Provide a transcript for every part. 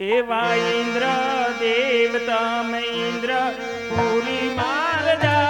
એવા ઇન્દ્ર દેવતા મેં ઇન્દ્ર પૂરી મારજા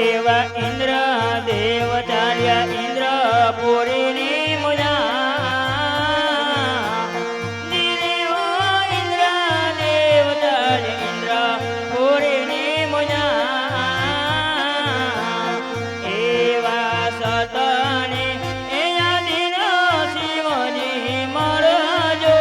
એવા ઇન્દ્ર દેવ ચાલ્યા ઇન્દ્ર પૂરીની મુજા ઇન્દ્ર દેવ ચાલ્યા ઇન્દ્ર પૂરીની મુજા એવા સતને દિન શિવની મળજો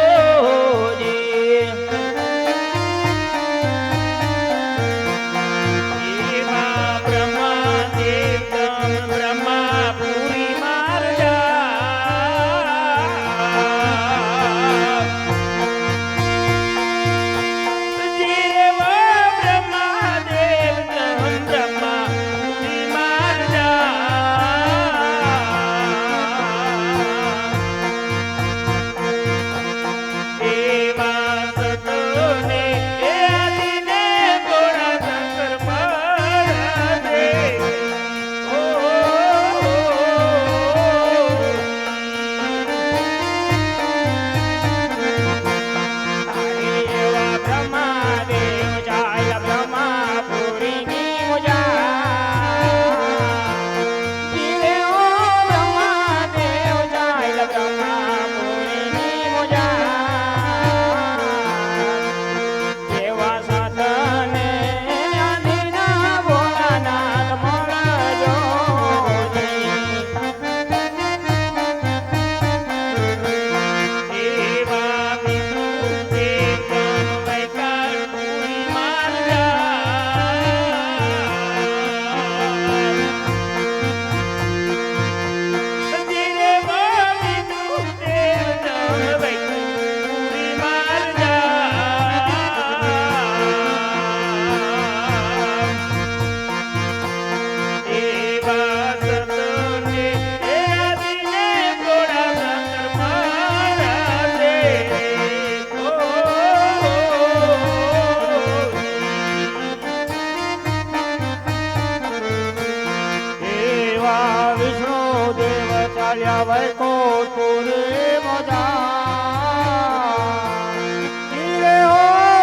વૈકુંઠપુરી મજા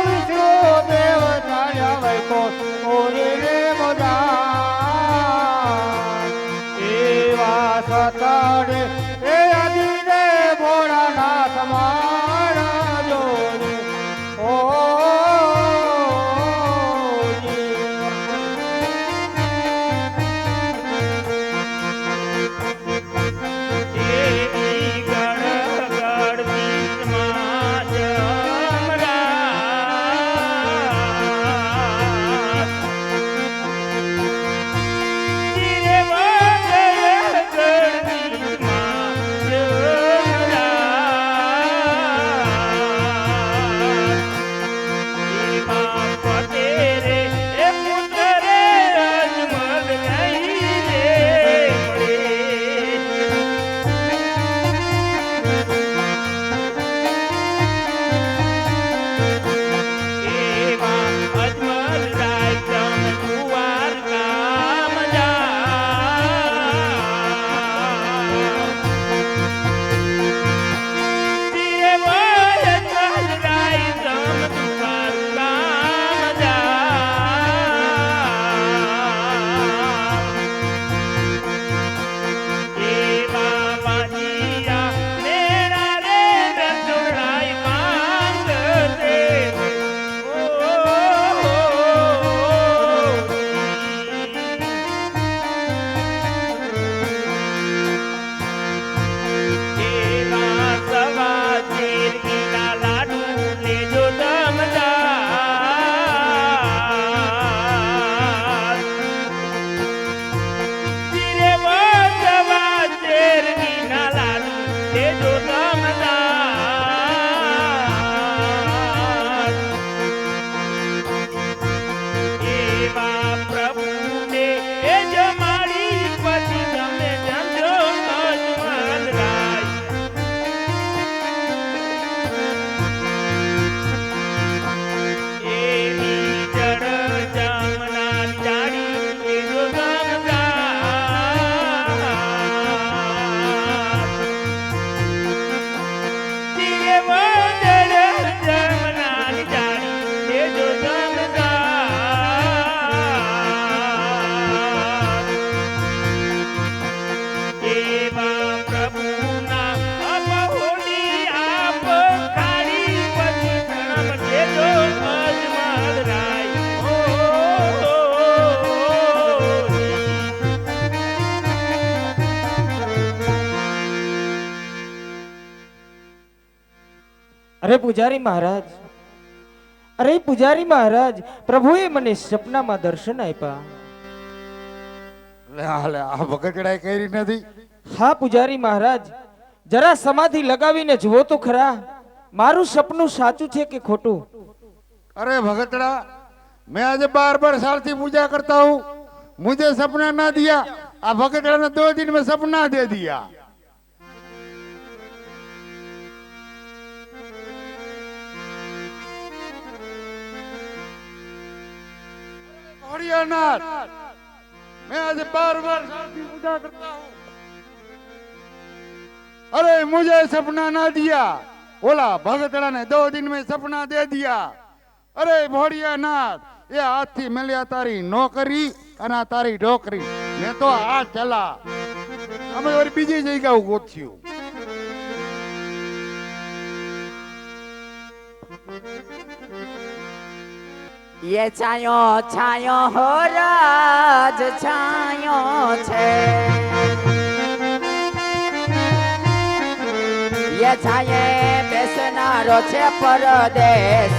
વિષ્ણુ દેવ ચાલ્યા વૈકુંઠપુરી મજા એવા સતડે એ અદિને ભોળાનાથ મારા જોડે ઓ અરે પૂજારી મહારાજ, અરે પૂજારી મહારાજ, પ્રભુએ મને સપનામાં દર્શન આપ્યા. આ ભગતડાએ કરી નથી. હા પૂજારી મહારાજ, જરા સમાધિ લગાવીને જુઓ તો ખરા, મારું સપનું સાચું છે કે ખોટું? अरे भगतड़ा, मैं आज 12 साल से पूजा करता हूँ, मुझे सपना ना दिया. आ भगतड़ा ने 2 दिन में सपना दे दिया. नाथ, मैं आज 12 साल से पूजा करता हूँ. अरे मुझे सपना ना दिया. बोला भगतड़ा ने 2 दिन में सपना दे दिया. अरे भोड़िया नाथ, ये हाथ थी मिल्या तारी नौकरी અને તારી ઢોકરી. મેં તો આ ચલા અમે વળી બીજી જગ્યા ગોત્યું. ये छायो छायो हो राज छायो छे, ये छाये बेसनारो छे परदेश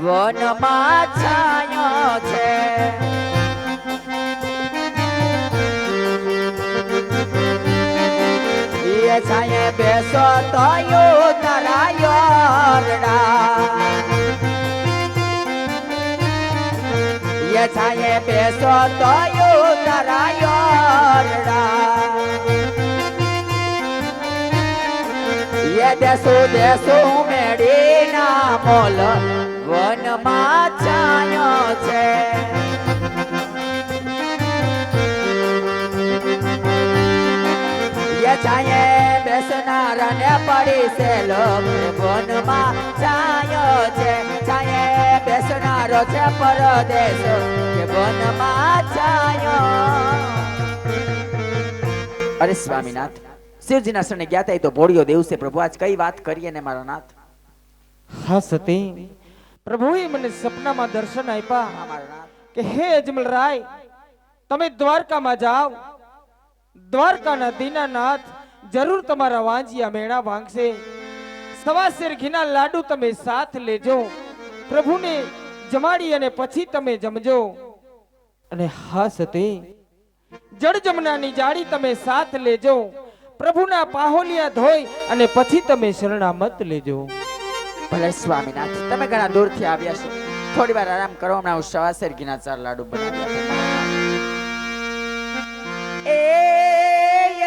વનમાં છાયો છે. એ છાયે બેસો તો તારા એ છાયે બેસો તો તારા એ દેશું મેળી ના મોલ વનમાં છાયો છે. એ છાયે બેસનારા ને પડી છે લોક વનમાં છાયો છે. છાયે બેસનારો છે પરદેશ કે વનમાં છાયો. અરે સ્વામીનાથ, શિવજીના શરણે ગયા હતા એ તો ભોળિયો દેવ છે પ્રભુ, આજ કઈ વાત કરીએ ને મારા નાથ? હા સતી, પ્રભુએ મને સપનામાં દર્શન આપ્યા કે હે અજમલ રાય, તમે દ્વારકામાં જાઓ, દ્વારકાના દીનાનાથ જરૂર તમારા વાંજિયા મેણા વાંગશે. સવાસેર ઘીના લાડુ તમે સાથ લેજો, પ્રભુને જમાડી અને પછી તમે જમજો. અને હા સતી, જળ જમનાની જાળી તમે સાથ લેજો, પ્રભુના પાહોલિયા ધોઈ અને પછી તમે શરણામત લેજો. ભલે સ્વામીનાથ, તમે ઘણા દૂરથી આવ્યા છો, થોડી વાર આરામ કરો, હમણાં હું સવાસેર ઘીના 4 લાડુ બનાવી આપું. એ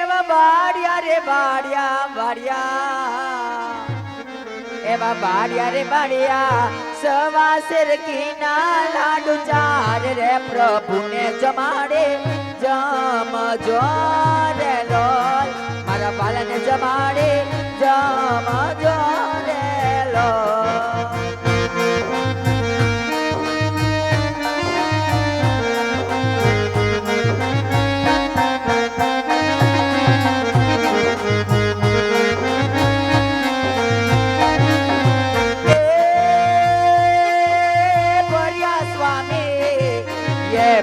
એવા બાડિયા રે બાડિયા બાડિયા, એવા બાડિયા રે બાડિયા, સવાસેર ઘીના લાડુ 4 રે પ્રભુને જમાડે જમજો રે લોલ, મારા બાલાને જમાડે જમજો રે લોલ.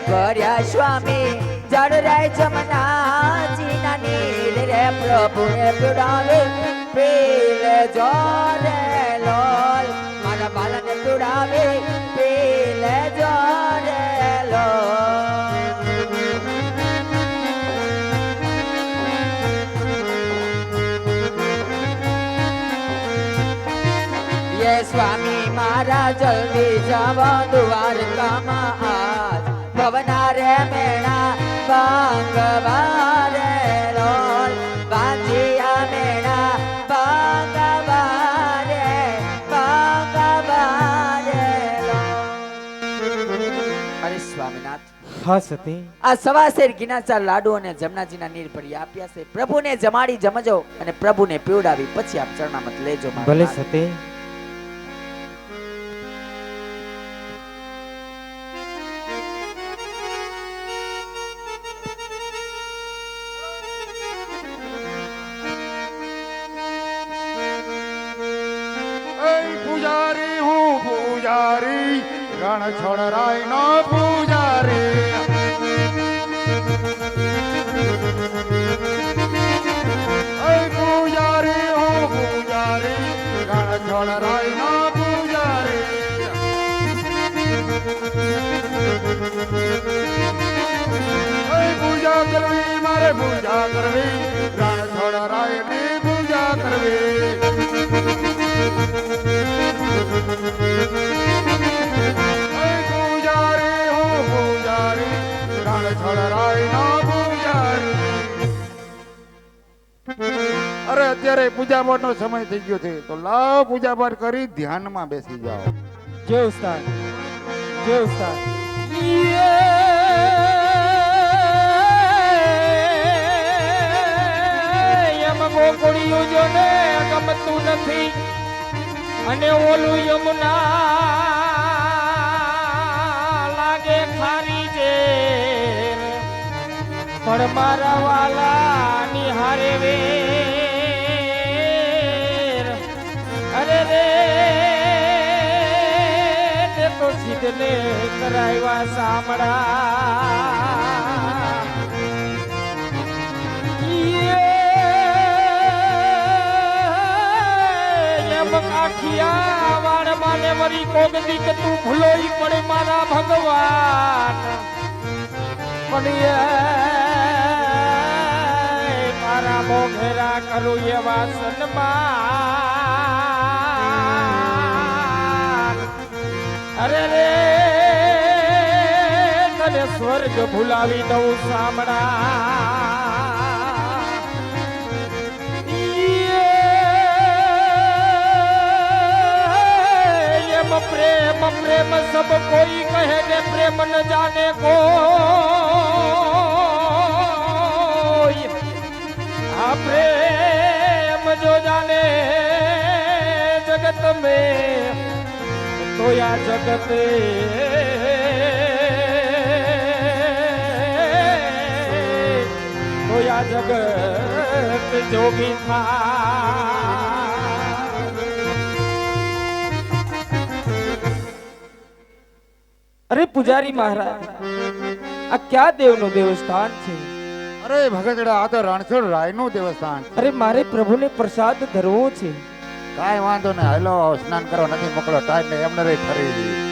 ભર્યા સ્વામી જળ રે જમનાજી ના નીલ રે પ્રભુને પીડાવે પીલે જો રે લોલ, મારા બાલાને પીડાવે પીલે જો રે લોલ. ये स्वामी मारा जल्दी जावा દ્વારકામાં આજ, ભવના રે મેણા ભાંગવા રે લોલ, ભાંજિયા મેણા ભાંગવા રે લોલ. અરે સ્વામીનાથ, હા સતી, આ સવાસેર ઘીના 4 લાડુ અને જમનાજીના નીર ભરી આપ્યા છે, પ્રભુને જમાડી જમજો અને પ્રભુને પીવડાવી પછી આપ ચરણામત લેજો. ભલે સતી. પૂજારી હું પૂજારી, રણ છોડરાય નો પૂજારી. પૂજારી હું પૂજારી, રણ છોડરાય નો પૂજા કરવી રણછોડરાયની પૂજા કરવી પૂજારી હું પૂજારી રણછોડરાયનો પૂજારી અરે અત્યારે પૂજા પાઠનો સમય થઈ ગયો છે તો લાવ પૂજા પાઠ કરી ધ્યાનમાં બેસી જાઓ જે ઉસ્તાદ જે ઉસ્તાદ એમ ગોકુળિયું જો ને ગમતું નથી અને ઓલું યમુના લાગે ખારી છે પણ મારા વાલા નિહારે વેર અરે રે તે તો સિદ્ધને કરાવ્યા સામડા કાઠિયા વાળ માને વરી કોક દીક તું ભૂલોઈ પડે મારા ભગવાન પણ મારા મોઘેરા કરું એવા સન્માન અરે રે તને સ્વર્ગ ભૂલાવી દઉં સામડા प्रेम प्रेम सब कोई कहे के प्रेम न जाने कोई आ प्रेम जो जाने जगत में तो या जगत तो या जगत जोगी था અરે પુજારી મહારાજ આ ક્યાં દેવનું દેવસ્થાન છે અરે ભગતડા આ તો રણછોડરાયનું દેવસ્થાન છે. અરે મારે પ્રભુને પ્રસાદ ધરવો છે કાંઈ વાંધો નહીં હાલો સ્નાન કરવા નથી મોકલો ટાઈમ ને એમને રહી ફરી